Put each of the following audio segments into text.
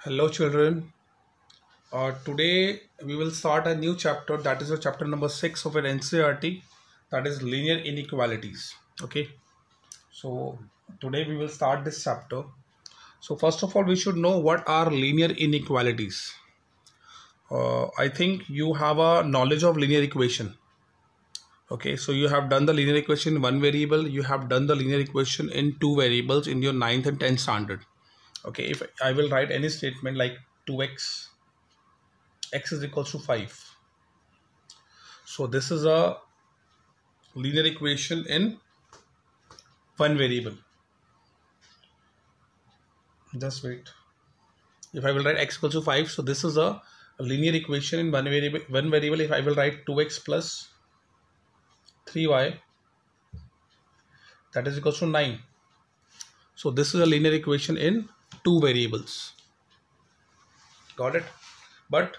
Hello children. Today we will start a new chapter, that is a chapter number 6 of an NCERT, that is linear inequalities. Okay, so today we will start this chapter. So first of all we should know what are linear inequalities. I think you have a knowledge of linear equation. Okay, so you have done the linear equation in one variable, you have done the linear equation in two variables in your 9th and 10th standard. Okay, if I will write any statement like 2x x is equals to 5. So this is a linear equation in one variable. Just wait. If I will write x equals to 5, so this is a linear equation in one variable. If I will write 2x plus 3y, that is equals to 9. So this is a linear equation in two variables. Got it? But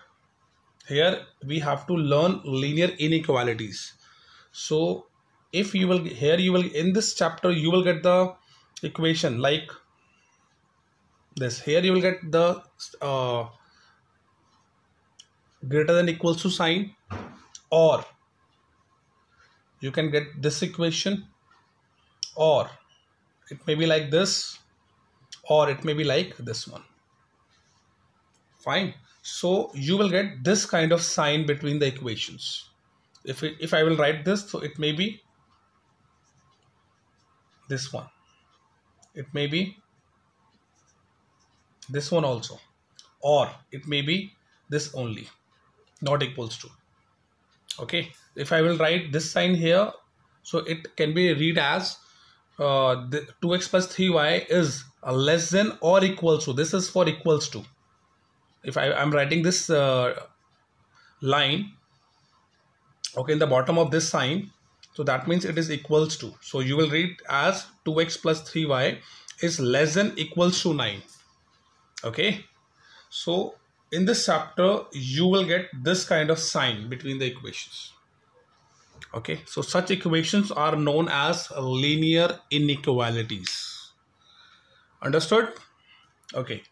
here we have to learn linear inequalities. So if you will, here you will, in this chapter you will get the equation like this. Here you will get the greater than equals to sign, or you can get this equation, or it may be like this, or it may be like this one. Fine. So you will get this kind of sign between the equations. If I will write this, so it may be this one, it may be this one also, or it may be this only, not equals to. Okay, if I will write this sign here, so it can be read as the 2x plus 3y is less than or equal to. This is for equals to. If I am writing this line, okay, in the bottom of this sign, so that means it is equals to. So you will read as 2x plus 3y is less than equals to 9. Okay, so in this chapter you will get this kind of sign between the equations. Okay, so such equations are known as linear inequalities. Understood? Okay,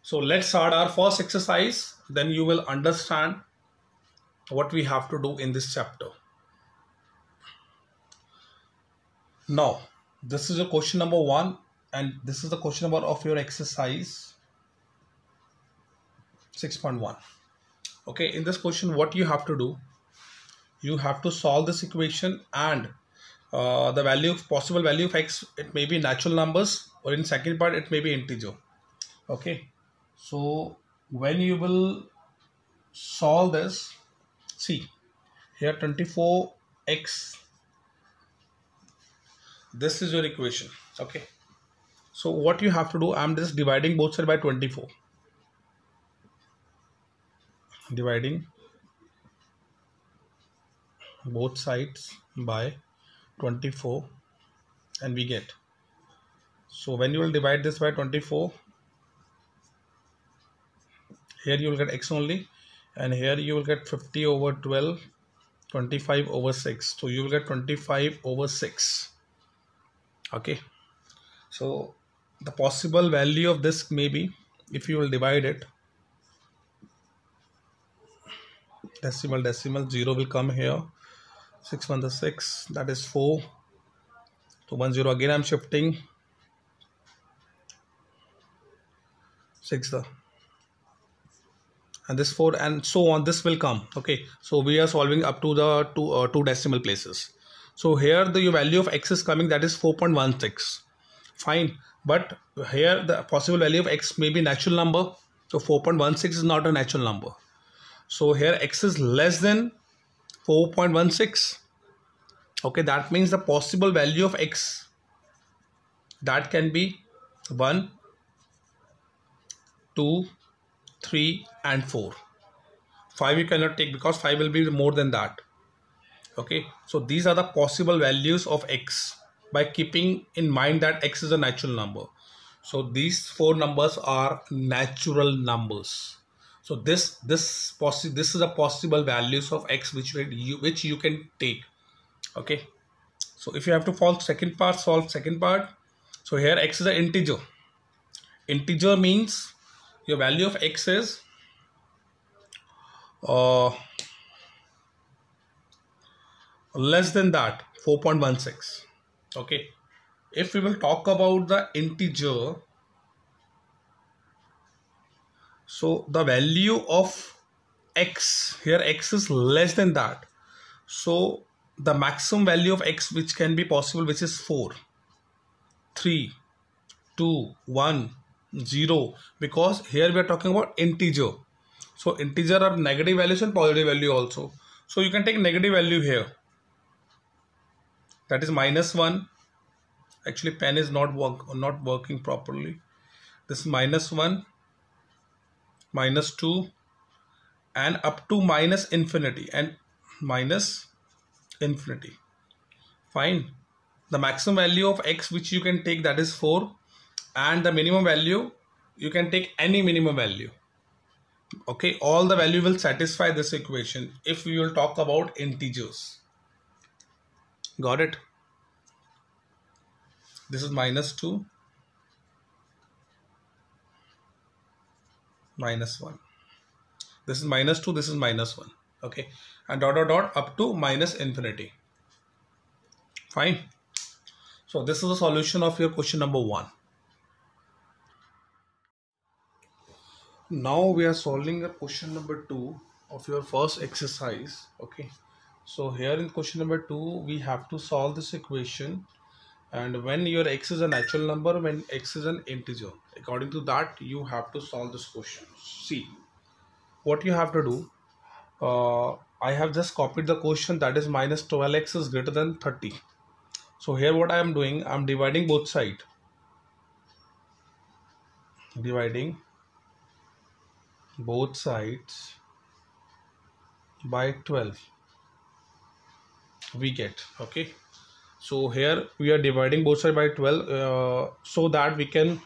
so let's start our first exercise, then you will understand what we have to do in this chapter. Now this is a question number 1 and this is the question number of your exercise 6.1. okay, in this question what you have to do, you have to solve this equation, and the value of possible value of x, it may be natural numbers, or in second part it may be integer. Okay, so when you will solve this, see here 24x, this is your equation. Okay, so what you have to do, I'm just dividing both sides by 24, dividing both sides by 24, and we get, so when you will divide this by 24, here you will get x only, and here you will get 50 over 12, 25 over 6, so you will get 25 over 6. Okay, so the possible value of this may be, if you will divide it, decimal 0 will come here, 6 1 the 6, that is 4, so 1 0 again I'm shifting, 6 the, and this 4, and so on, this will come. Okay, so we are solving up to the two decimal places. So here the value of x is coming, that is 4.16. fine, but here the possible value of x may be natural number, so 4.16 is not a natural number. So here x is less than 4.16. okay, that means the possible value of x, that can be 1, 2, 3 and 4. 5 you cannot take because 5 will be more than that. Okay, so these are the possible values of x by keeping in mind that x is a natural number. So these 4 numbers are natural numbers. So this is a possible values of x which you can take. Okay, so if you have to solve second part. So here x is an integer. Integer means your value of x is less than that, 4.16. Okay, if we will talk about the integer, so the value of x here, x is less than that, so the maximum value of x which can be possible, which is 4, 3, 2, 1, 0, because here we are talking about integer. So integer are negative values and positive value also. So you can take negative value here, that is -1. Actually pen is not working properly. This is -1, -2, and up to -infinity and -infinity. Fine. The maximum value of x which you can take, that is 4, and the minimum value you can take any minimum value. Okay, all the value will satisfy this equation if we will talk about integers. Got it? This is -2, -1. This is -2, this is -1. Okay, and dot dot dot up to -infinity. Fine. So this is the solution of your question number 1. Now we are solving a question number 2 of your first exercise. Okay, so here in question number 2 we have to solve this equation, and when your x is a natural number, when x is an integer, according to that you have to solve this question. See what you have to do. I have just copied the question, that is -12x is greater than 30. So here what I am doing, I am dividing both sides, by 12 we get. Okay, so here we are dividing both sides by 12 so that we can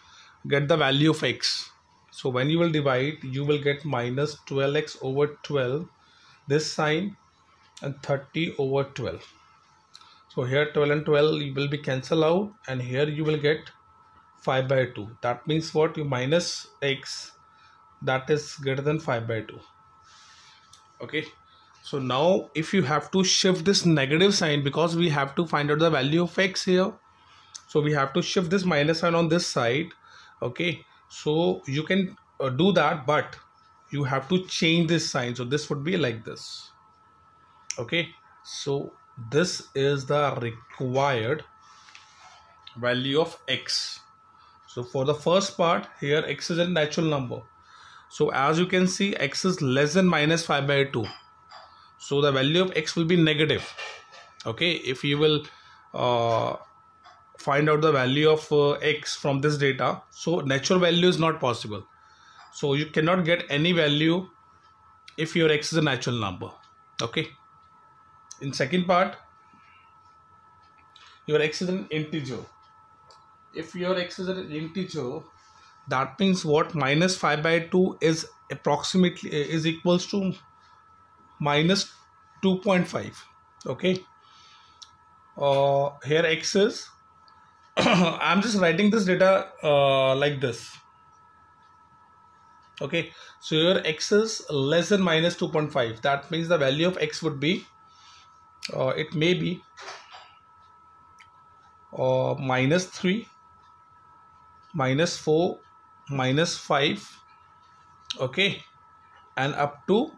get the value of x. So when you will divide, you will get -12x over 12, this sign, and 30 over 12. So here 12 and 12 will be cancelled out, and here you will get 5 by 2. That means what? You minus x, that is greater than 5 by 2. Okay, so now if you have to shift this negative sign, because we have to find out the value of x here, so we have to shift this minus sign on this side. Okay, so you can do that, but you have to change this sign. So this would be like this. Okay, so this is the required value of x. So for the first part, here x is a natural number. So as you can see, x is less than -5 by 2. So the value of x will be negative. Okay, if you will find out the value of x from this data, so natural value is not possible. So you cannot get any value if your x is a natural number. Okay, in second part, your x is an integer. If your x is an integer, that means what? -5 by 2 is approximately is equals to -2.5. Okay, here x is I'm just writing this data like this. Okay, so your x is less than -2.5. That means the value of x would be it may be -3, -4, -5, okay, and up to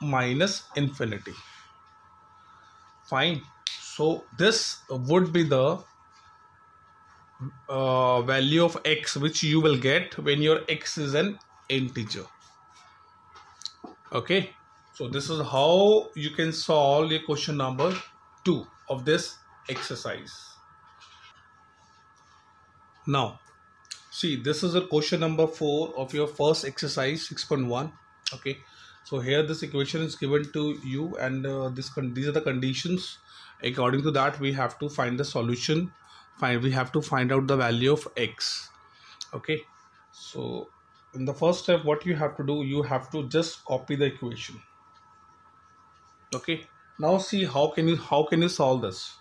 -infinity. Fine. So this would be the value of x which you will get when your x is an integer. Okay, so this is how you can solve your question number 2 of this exercise. Now see, this is a question number 4 of your first exercise 6.1. okay, so here this equation is given to you, and these are the conditions. According to that, we have to find the solution. We have to find out the value of x. Okay, so in the first step, what you have to do, you have to just copy the equation. Okay, now see how can you solve this.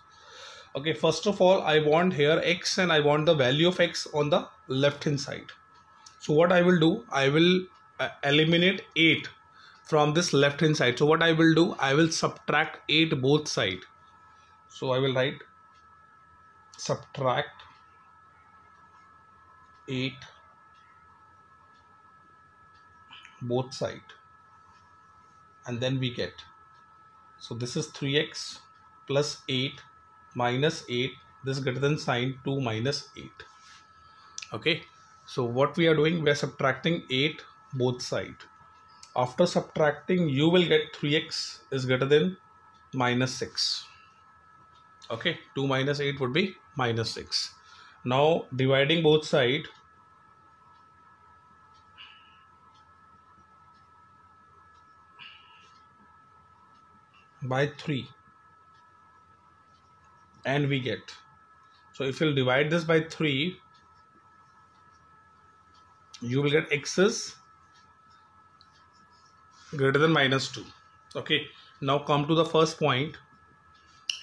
Okay, first of all, I want here x and I want the value of x on the left hand side. So what I will do, I will eliminate 8 from this left hand side. So what I will do, I will subtract 8 both sides. So I will write subtract 8 both side, and then we get, so this is 3x plus 8 minus 8, this is greater than sign 2 minus 8. Okay, so what we are doing, we are subtracting 8 both side. After subtracting, you will get 3x is greater than minus 6. Okay, 2 minus 8 would be minus 6. Now dividing both side, by 3, and we get, so if you'll divide this by 3, you will get x is greater than minus 2. Okay, now come to the first point.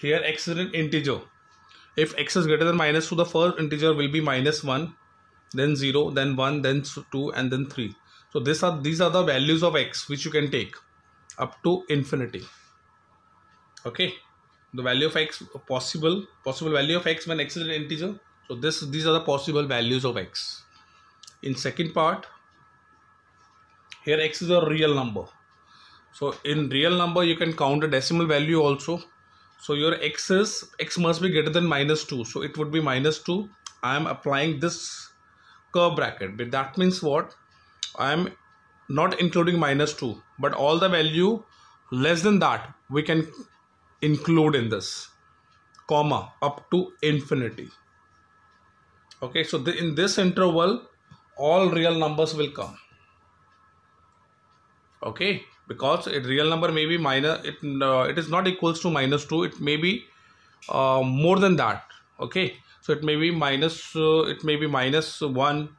Here x is an integer. If x is greater than minus 2, the first integer will be minus 1, then 0, then 1, then 2, and then 3. So these are the values of x which you can take up to infinity. Okay, the value of x, possible value of x when x is an integer. So these are the possible values of x. In second part, here x is a real number. So in real number you can count the decimal value also. So your x must be greater than minus 2. So it would be minus 2. I am applying this curve bracket, but that means what? I am not including minus 2, but all the value less than that we can include in this, comma, up to infinity. Okay, so in this interval all real numbers will come. Okay, because a real number may be minus, it is not equals to minus 2, it may be more than that. Okay, so it may be minus 1,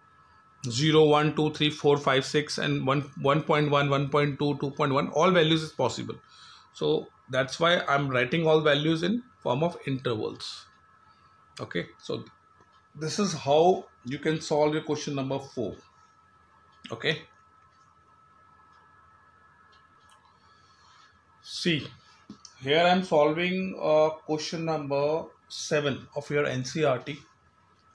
0, 1, 2, 3, 4, 5, 6, and 1.1, 1.2, 2.1, all values is possible. So that's why I'm writing all values in form of intervals. Okay, so this is how you can solve your question number 4. Okay, see, here I'm solving question number 7 of your NCERT.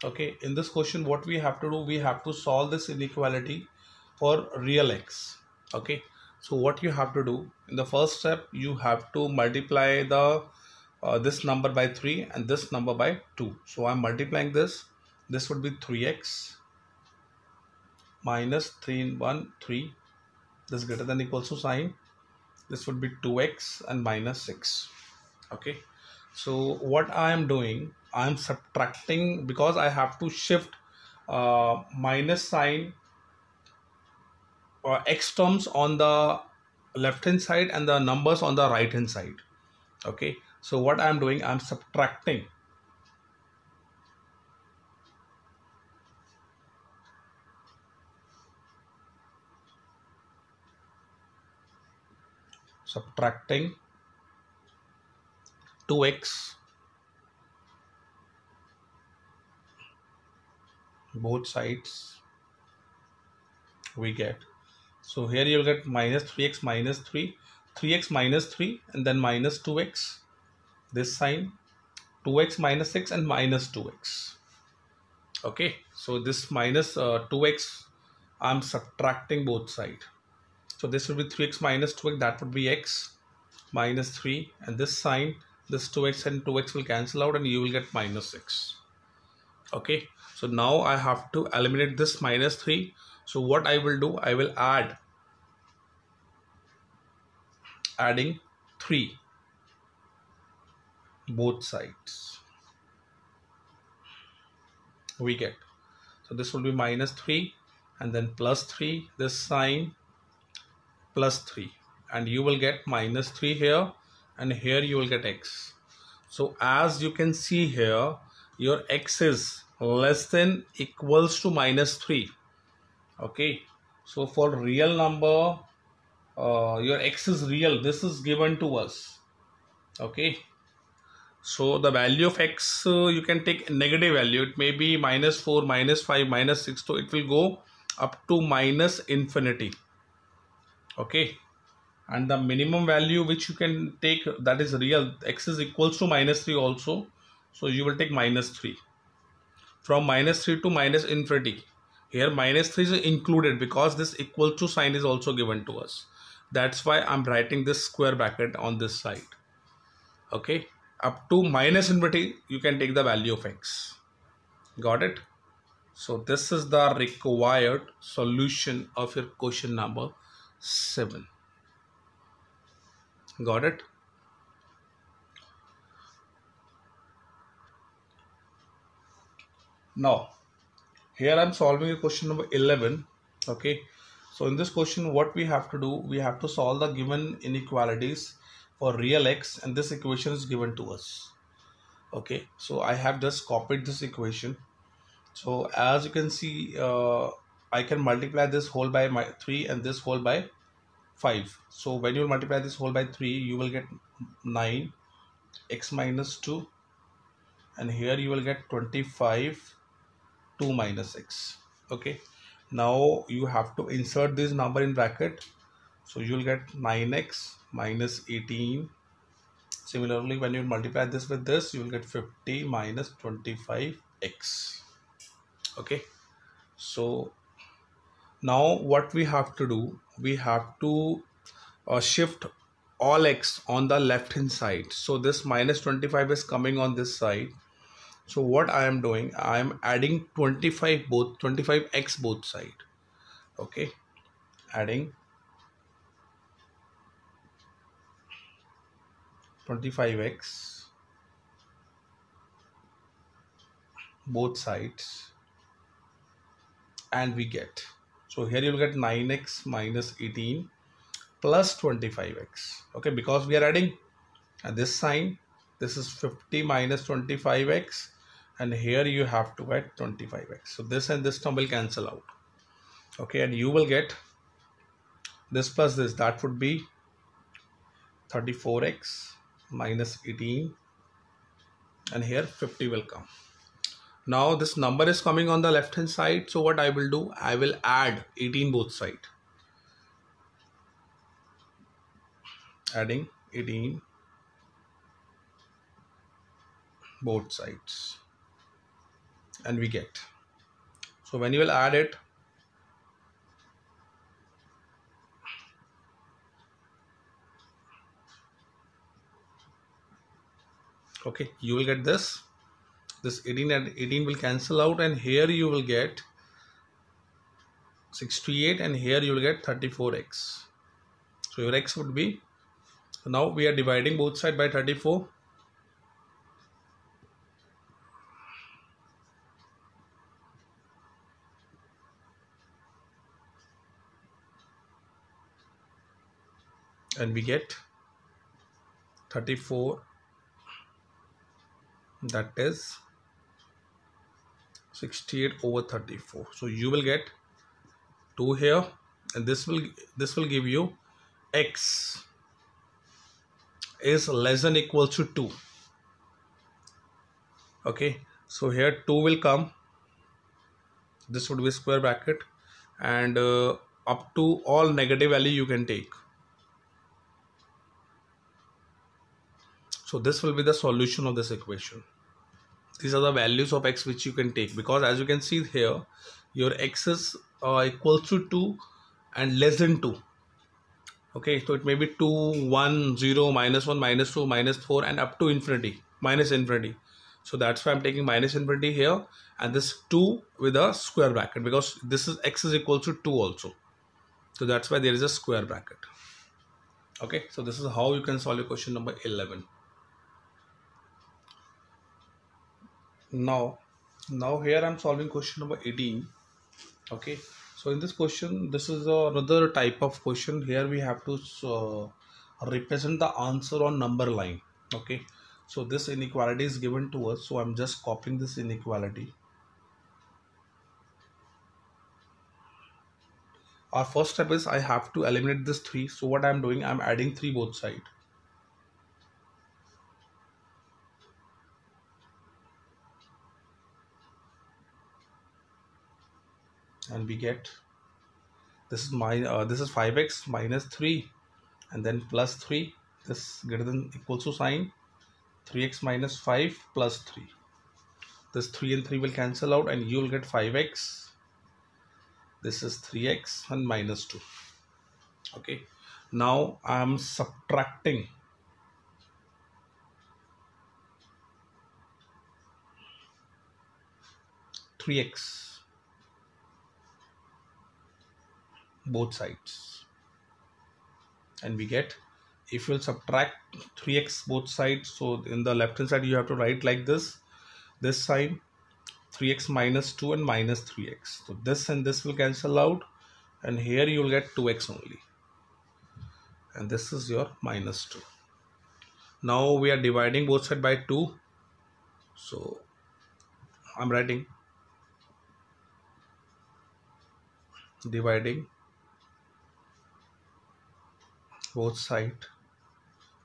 Okay, in this question what we have to do, we have to solve this inequality for real x. Okay, so what you have to do, in the first step you have to multiply the this number by 3 and this number by 2. So I'm multiplying this would be 3x minus 3 in 1, 3, this greater than equals to sign, this would be 2x and minus 6. Okay, so what I am doing, I am subtracting, because I have to shift minus sign or x terms on the left hand side and the numbers on the right hand side. Okay, so what I am doing, I am subtracting subtracting 2x both sides, we get, so here you'll get minus 3x minus 3, 3x minus 3, and then minus 2x, this sign, 2x minus 6 and minus 2x. Okay, so this minus 2x, I'm subtracting both sides. So this will be 3x minus 2x, that would be x minus 3, and this sign, this 2x and 2x will cancel out and you will get minus 6. Okay, so now I have to eliminate this minus 3. So what I will do, I will adding 3 both sides, we get, so this will be minus 3 and then plus 3, this sign, plus 3, and you will get minus 3 here, and here you will get x. So as you can see here, your x is less than equals to minus 3. Okay, so for real number, your x is real, this is given to us. Okay, so the value of x, you can take a negative value, it may be minus 4, minus 5, minus 6, so it will go up to minus infinity. Okay, and the minimum value which you can take, that is real, x is equals to minus 3 also, so you will take minus 3. From minus 3 to minus infinity, here minus 3 is included because this equal to sign is also given to us. That's why I'm writing this square bracket on this side. Okay, up to minus infinity you can take the value of x. Got it? So this is the required solution of your question number 7. Got it? Now here I'm solving a question number 11. Okay, so in this question what we have to do, we have to solve the given inequalities for real x, and this equation is given to us. Okay, so I have just copied this equation. So as you can see, I can multiply this whole by 3 and this whole by 5. So when you multiply this whole by 3, you will get 9 x minus 2, and here you will get 25 2 minus x. Okay, now you have to insert this number in bracket, so you will get 9x minus 18. Similarly, when you multiply this with this, you will get 50 minus 25x. Okay, so now what we have to do, we have to shift all x on the left hand side. So this minus 25 is coming on this side. So what I am doing, I am adding 25x both side. Okay, adding 25x both sides, and we get, so here you will get 9x minus 18 plus 25x. Okay, because we are adding this sign, this is 50 minus 25x, and here you have to add 25x. So this and this term will cancel out. Okay, and you will get this plus this, that would be 34x minus 18, and here 50 will come. Now this number is coming on the left hand side, so what I will do, I will add 18 both side, adding 18 both sides, and we get, so when you will add it, okay, you will get this 18 and 18 will cancel out, and here you will get 68, and here you will get 34x. So your x would be, now we are dividing both sides by 34. And we get 34, that is 68 over 34. So you will get 2 here, and this will give you x is less than equals to 2. Okay, so here 2 will come, this would be square bracket, and up to all negative value you can take. So this will be the solution of this equation. These are the values of x which you can take, because as you can see here, your x is equals to 2 and less than 2. Okay, so it may be 2, 1, 0, minus 1, minus 2, minus 4, and up to infinity, minus infinity. So that's why I'm taking minus infinity here, and this 2 with a square bracket, because this is x is equal to 2 also. So that's why there is a square bracket. Okay, so this is how you can solve your question number 11. Now here I'm solving question number 18. Okay, so in this question, this is another type of question. Here we have to represent the answer on number line. Okay, so this inequality is given to us, so I'm just copying this inequality. Our first step is I have to eliminate this 3. So what I'm doing, I'm adding 3 both sides. And we get This is this is 5x minus 3 and then plus 3. This greater than equals to sign 3x minus 5 plus 3. This 3 and 3 will cancel out and you will get 5x. This is 3x and minus 2. Okay, now I am subtracting three x both sides, and we get, if you will subtract 3x both sides, so in the left hand side you have to write like this sign 3x minus 2 and minus 3x. So this and this will cancel out and here you will get 2x only, and this is your minus 2. Now we are dividing both sides by 2, so I'm writing dividing both sides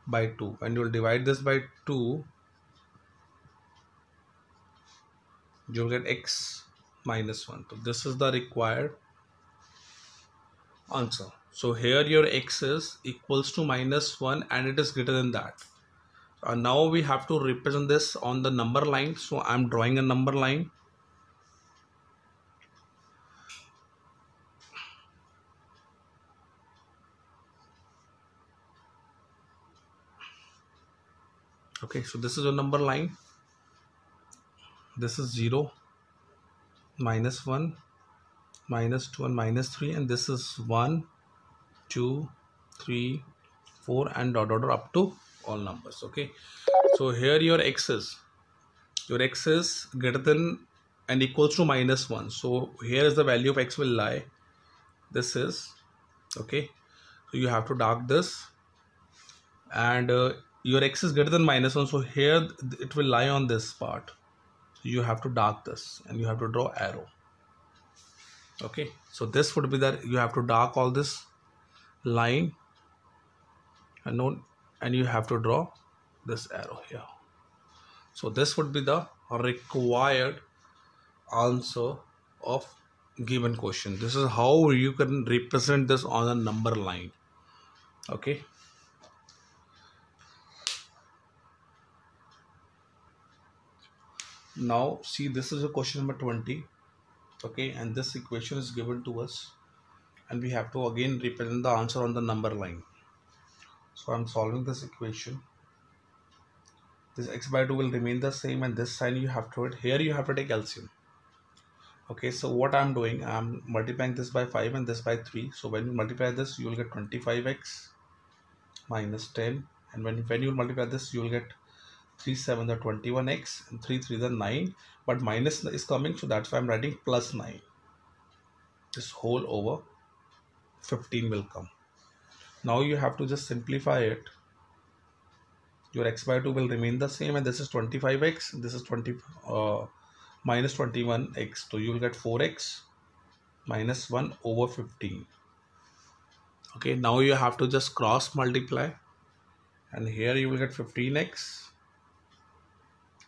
by 2, and you will divide this by 2, you will get x minus 1. So this is the required answer. So here your x is equals to minus 1 and it is greater than that. Now we have to represent this on the number line, so I'm drawing a number line. Okay, so this is a number line. This is 0, minus 1, minus 2 and minus 3, and this is 1, 2, 3, 4 and dot dot dot up to all numbers. Okay, so here your x is greater than and equals to minus 1. So here is the value of x will lie. This is okay, so you have to dark this, and your x is greater than minus 1, so here it will lie on this part. You have to dark this and you have to draw arrow. Okay, so this would be that you have to dark all this line and you have to draw this arrow here. So this would be the required answer of given question. This is how you can represent this on a number line. Okay, now see, this is a question number 20. Okay, and this equation is given to us and we have to again represent the answer on the number line. So I'm solving this equation. This x by 2 will remain the same and this sign you have to, here you have to take LCM. Okay, so what I'm doing, I'm multiplying this by 5 and this by 3. So when you multiply this, you will get 25x minus 10, and when you multiply this, you will get 3 7 the 21x and 3 3 the 9, but minus is coming, so that's why I'm writing plus 9. This whole over 15 will come. Now you have to just simplify it. Your x by 2 will remain the same, and this is 25x, this is minus 21x, so you will get 4x minus 1 over 15. Okay, now you have to just cross multiply, and here you will get 15x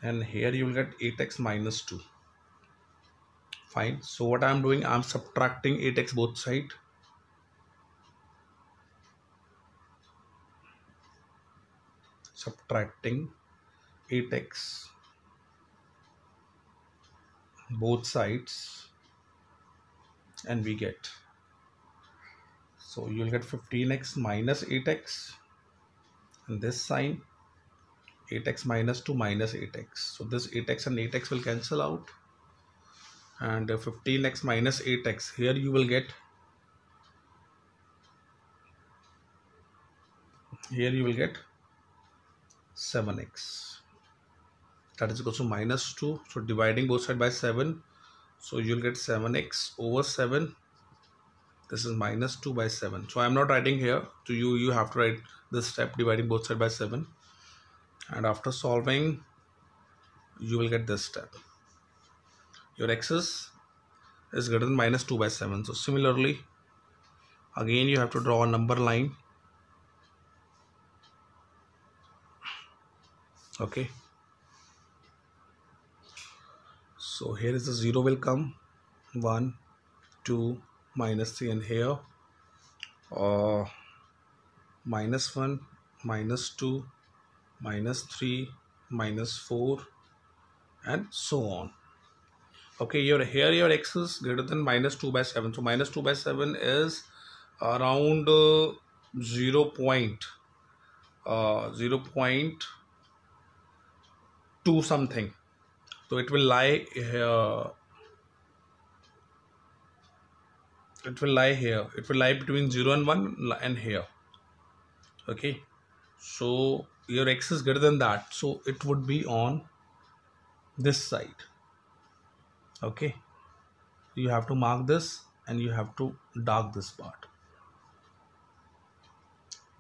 and here you will get 8x minus 2. Fine, so what I'm doing, I'm subtracting 8x both sides. Subtracting 8x both sides, and we get, so you'll get 15x minus 8x, and this sign 8x minus 2 minus 8x. So this 8x and 8x will cancel out, and 15x minus 8x, here you will get, here you will get 7x, that is equal to minus 2. So dividing both sides by 7, so you'll get 7x over 7. This is minus 2 by 7. So I'm not writing here, so you have to write this step, dividing both sides by 7, and after solving you will get this step. Your x is greater than minus 2 by 7. So similarly again you have to draw a number line. Okay, so here is the 0 will come, 1 2 minus 3, and here -1, -2, -3, -4, and so on. Okay, here your x is greater than -2/7. So -2/7 is around 0.2 something. So it will lie here. It will lie here. It will lie between 0 and 1 and here. Okay, so your x is greater than that, so it would be on this side. Okay, you have to mark this and you have to dark this part.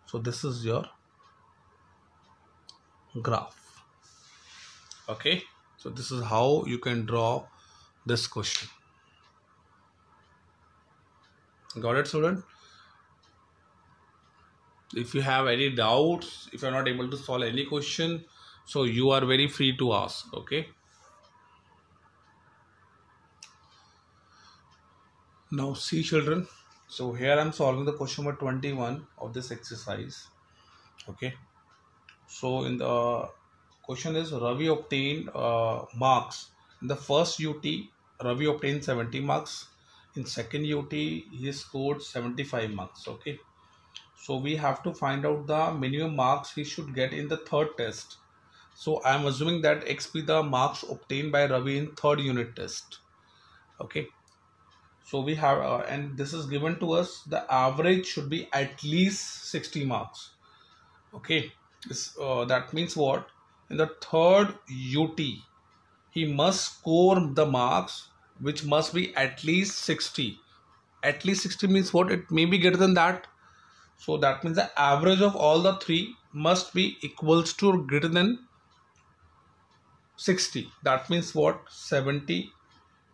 So this is your graph. Okay, so this is how you can draw this question. Got it, student? If you have any doubts, if you're not able to solve any question, so you are very free to ask. Okay, now see children, so here I'm solving the question number 21 of this exercise. Okay, so in the question is Ravi obtained marks in the first UT. Ravi obtained 70 marks. In second UT he scored 75 marks. Okay, so we have to find out the minimum marks he should get in the third test. So I am assuming that X be the marks obtained by Ravi in third unit test. Okay, so we have and this is given to us, the average should be at least 60 marks. Okay, this that means what? In the third UT he must score the marks which must be at least 60. At least 60 means what? It may be greater than that. So that means the average of all the three must be equals to or greater than 60. That means what? 70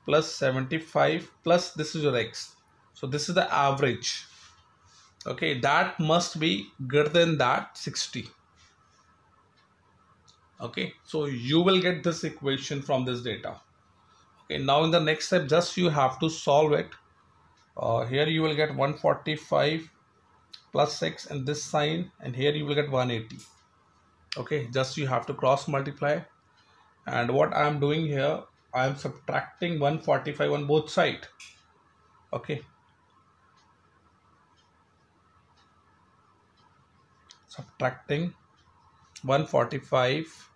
plus 75 plus this is your x. So this is the average. Okay, that must be greater than that 60. Okay, so you will get this equation from this data. Okay, now in the next step just you have to solve it. Here you will get 145 plus x and this sign, and here you will get 180. Okay, just you have to cross multiply, and what I am doing here, I am subtracting 145 on both sides. Okay, subtracting 145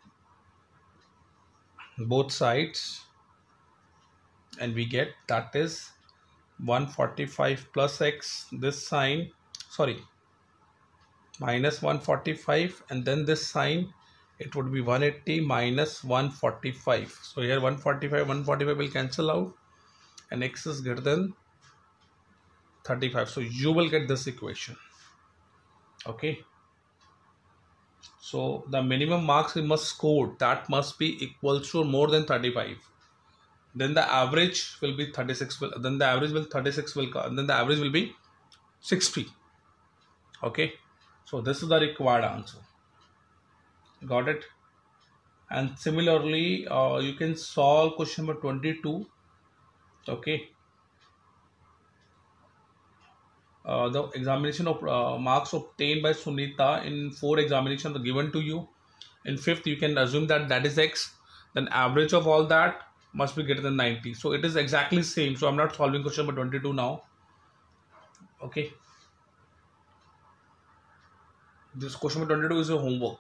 both sides, and we get that is 145 plus x, this sign, sorry, minus 145, and then this sign, it would be 180 minus 145. So here 145 will cancel out, and x is greater than 35. So you will get this equation. Okay, so the minimum marks we must score, that must be equal to more than 35. Then the average will be 36. Then the average will 36 will come. Then the average will be 60. Okay, so this is the required answer. Got it? And similarly, you can solve question number 22. Okay. The examination of marks obtained by Sunita in 4 examinations are given to you. In 5th, you can assume that that is x. Then average of all that must be greater than 90. So it is exactly same. So I'm not solving question number 22 now. Okay. This question number 22 is a homework.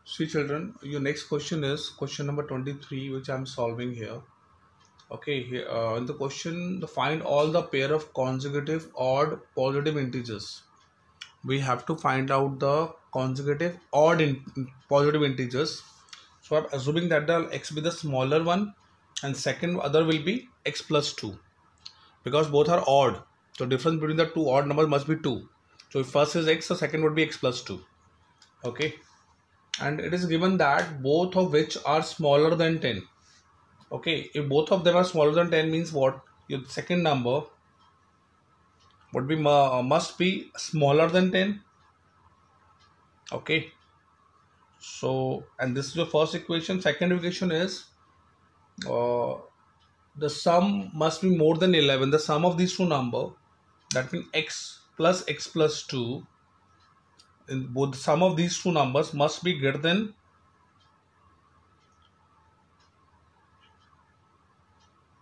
See children, your next question is question number 23, which I'm solving here. Okay, here in the question, find all the pair of consecutive odd positive integers. We have to find out the consecutive odd positive integers. So I'm assuming that the x be the smaller one, and second other will be x plus 2, because both are odd. So difference between the two odd numbers must be 2. So if first is x, the second would be x plus 2. Okay, and it is given that both of which are smaller than 10. Okay, if both of them are smaller than 10 means what? Your second number would be must be smaller than 10. Okay, so and this is your first equation. Second equation is the sum must be more than 11. The sum of these two numbers, that means x plus 2, in both the sum of these two numbers must be greater than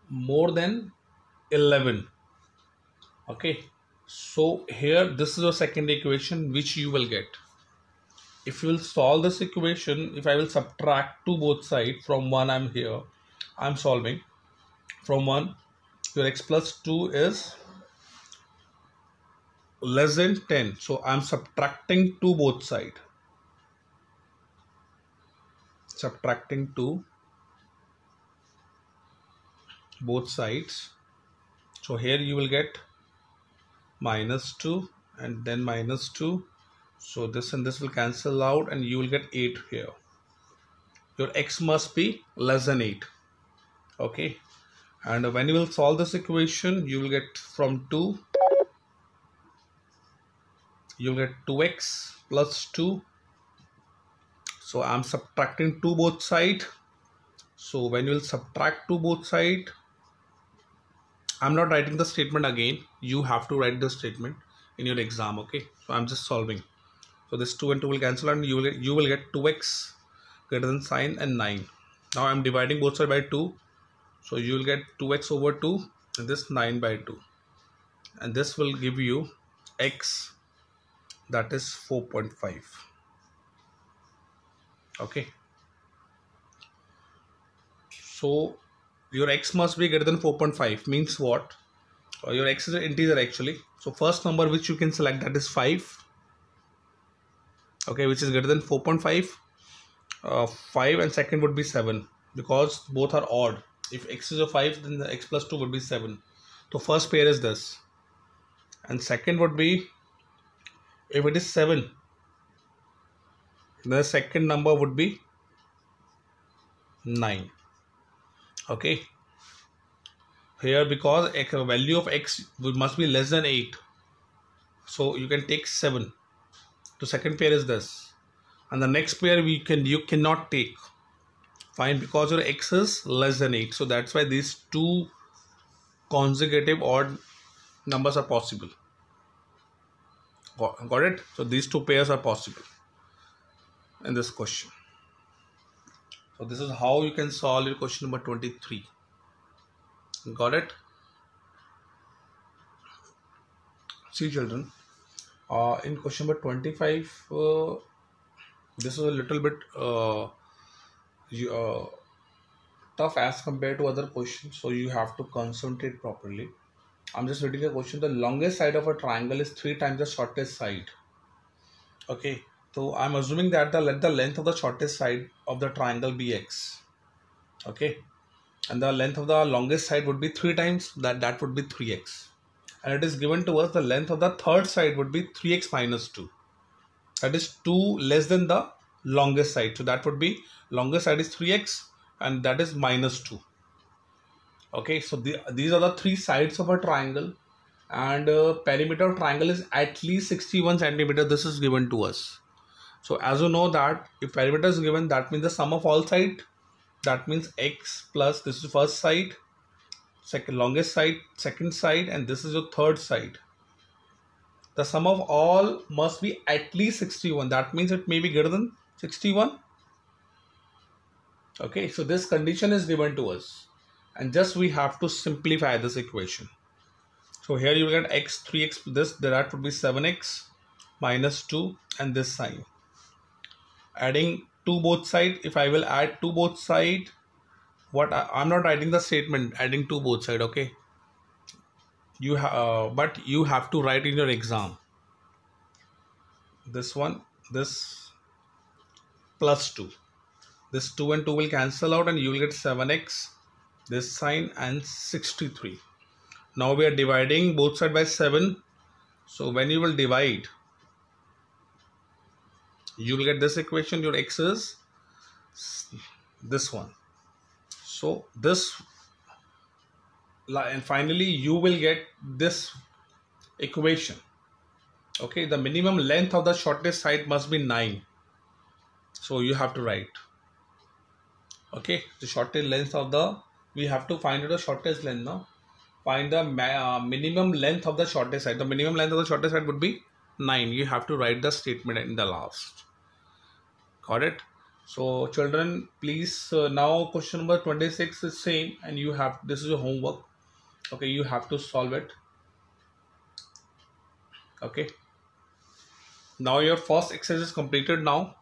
more than 11. Okay, so here this is a second equation which you will get. If you will solve this equation, if I will subtract to both sides from 1, I'm solving from 1, your x plus 2 is less than 10. So I'm subtracting to both sides. Subtracting to both sides. So here you will get minus 2 and then minus 2. So this and this will cancel out and you will get 8 here. Your x must be less than 8. Okay. And when you will solve this equation, you will get from 2, you will get 2x plus 2. So I'm subtracting to both sides. So when you will subtract to both sides, I'm not writing the statement again. You have to write the statement in your exam. Okay. So I'm just solving. So this 2 and 2 will cancel and you will get 2x greater than sign and 9. Now I'm dividing both sides by 2. So you will get 2x over 2 and this 9 by 2. And this will give you x, that is 4.5. Okay. So your x must be greater than 4.5 means what? Your x is an integer actually. So first number which you can select, that is 5. Okay, which is greater than 4.5. 5 and second would be 7 because both are odd. If x is a 5, then the x plus 2 would be 7. So first pair is this. And second would be, if it is 7, the second number would be 9. Okay. Here because value of x must be less than 8. So you can take 7. The second pair is this. And the next pair you cannot take. Fine, because your x is less than 8. So that's why these two consecutive odd numbers are possible. Got it? So these two pairs are possible in this question. So this is how you can solve your question number 23. Got it? See children, in question number 25, this is a little bit tough as compared to other questions, so you have to concentrate properly. I'm just reading a question. The longest side of a triangle is 3 times the shortest side. Okay, so I'm assuming that let the length of the shortest side of the triangle be x. Okay, and the length of the longest side would be 3 times that would be 3x. And it is given to us the length of the third side would be 3x minus 2. That is 2 less than the longest side. So that would be longest side is 3x and that is minus 2. Okay, so these are the 3 sides of a triangle, and perimeter of triangle is at least 61 centimeter. This is given to us. So as you know that if perimeter is given, that means the sum of all sides, that means x plus this is first side, second longest side, second side, and this is your third side. The sum of all must be at least 61. That means it may be greater than 61. Okay, so this condition is given to us. And just we have to simplify this equation. So here you will get x, 3x, that would be 7x minus 2 and this sign. Adding to both sides, if I will add to both sides, I'm not writing the statement adding to both sides, okay? But you have to write in your exam. This one, this plus 2. This 2 and 2 will cancel out and you will get 7x, this sign, and 63. Now we are dividing both sides by 7. So when you will divide, you will get this equation. Your x is this one. So this, and finally you will get this equation. Okay, the minimum length of the shortest side must be 9. So you have to write. Okay, the shortest length of we have to find out the shortest length now. Find the minimum length of the shortest side. The minimum length of the shortest side would be 9. You have to write the statement in the last. Got it? So children, please, now question number 26 is same, and you have, this is your homework. Okay, you have to solve it. Okay, now your first exercise is completed now,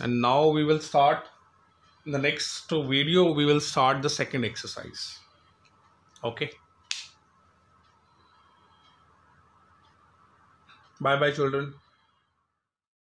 and now we will start in the next video. We will start the second exercise. Okay, bye bye children.